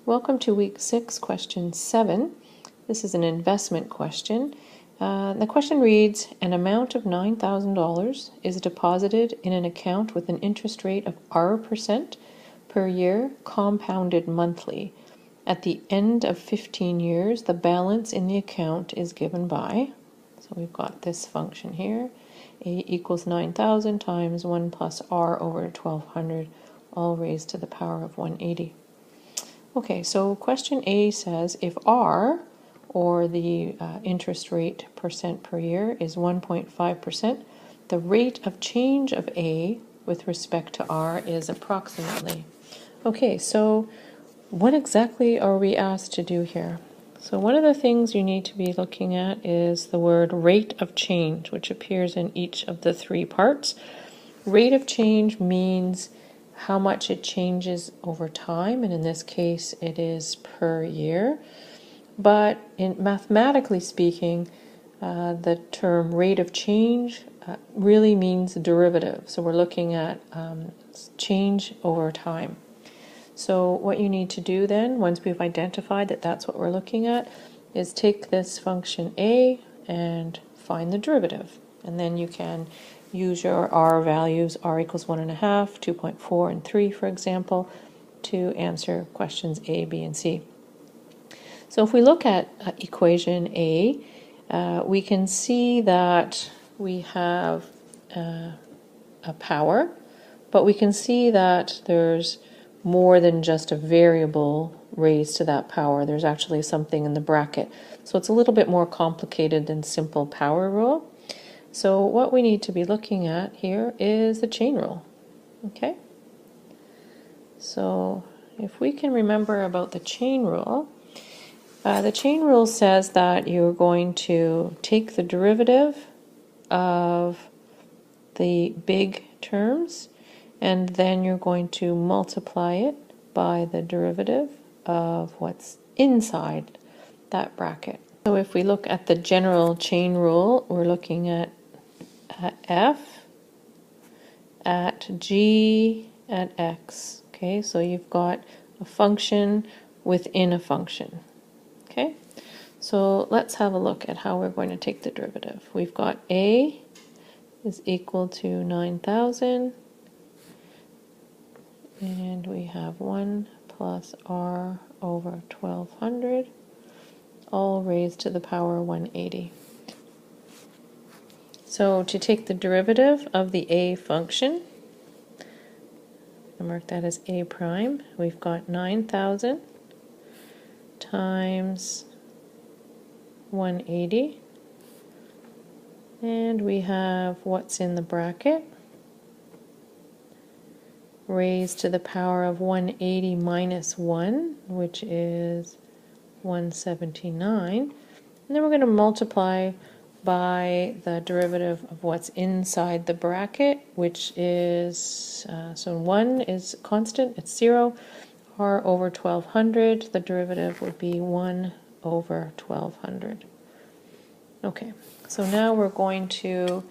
Welcome to week 6, question 7. This is an investment question. The question reads, an amount of $9,000 is deposited in an account with an interest rate of R% per year, compounded monthly. At the end of 15 years, the balance in the account is given by, so we've got this function here, A equals 9,000 times 1 plus R over 1200, all raised to the power of 180. Okay, so question A says if R, or the interest rate percent per year, is 1.5%, the rate of change of A with respect to R is approximately. Okay, so what exactly are we asked to do here? So one of the things you need to be looking at is the word rate of change, which appears in each of the 3 parts. Rate of change means how much it changes over time, and in this case it is per year. But mathematically speaking, the term rate of change really means derivative. So we're looking at change over time. So what you need to do then, once we've identified that that's what we're looking at, is take this function A and find the derivative. And then you can use your R values, R equals 1.5, 2.4, and 3, for example, to answer questions A, B, and C. So if we look at equation A, we can see that we have a power, but we can see that there's more than just a variable raised to that power. There's actually something in the bracket. So it's a little bit more complicated than simple power rule. So what we need to be looking at here is the chain rule. Okay? So if we can remember about the chain rule says that you're going to take the derivative of the big terms, and then you're going to multiply it by the derivative of what's inside that bracket. So if we look at the general chain rule, we're looking at f at g at x. Okay, so you've got a function within a function. Okay, so let's have a look at how we're going to take the derivative. We've got A is equal to 9,000, and we have 1 plus R over 1200, all raised to the power 180. So to take the derivative of the A function, I'll mark that as A prime, we've got 9,000 times 180, and we have what's in the bracket, raised to the power of 180 minus 1, which is 179, and then we're going to multiply by the derivative of what's inside the bracket, which is, so 1 is constant, it's 0, R over 1200, the derivative would be 1 over 1200. Okay, so now we're going to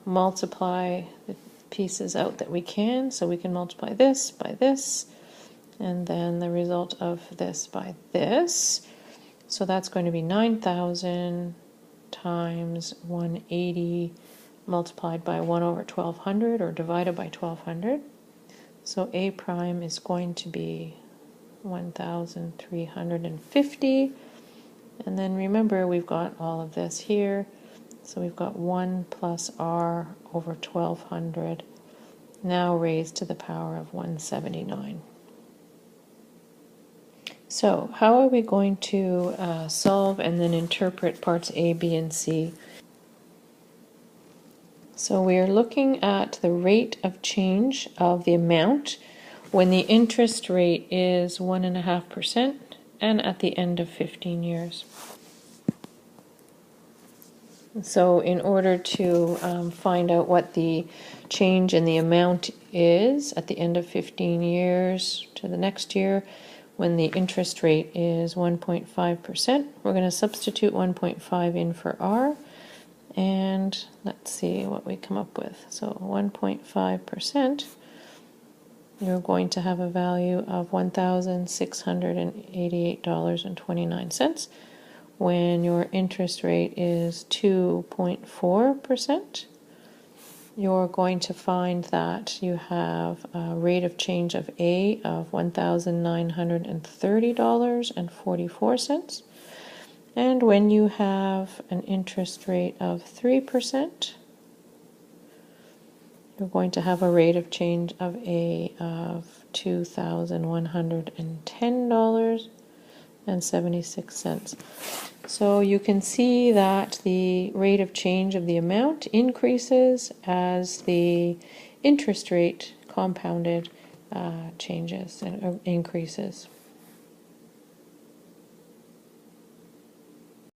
multiply the pieces out that we can. So we can multiply this by this, and then the result of this by this. So that's going to be 9,000 times 180 multiplied by 1 over 1200, or divided by 1200. So A prime is going to be 1,350. And then remember, we've got all of this here. So we've got 1 plus R over 1200, now raised to the power of 179. So how are we going to solve and then interpret parts A, B, and C? So we are looking at the rate of change of the amount when the interest rate is 1.5% and at the end of 15 years. So in order to find out what the change in the amount is at the end of 15 years to the next year, when the interest rate is 1.5%, we're going to substitute 1.5 in for R, and let's see what we come up with. So 1.5% you're going to have a value of $1,688.29. When your interest rate is 2.4%, you're going to find that you have a rate of change of A of $1,930.44. And when you have an interest rate of 3%, you're going to have a rate of change of A of $2,110.76. So you can see that the rate of change of the amount increases as the interest rate compounded changes and increases.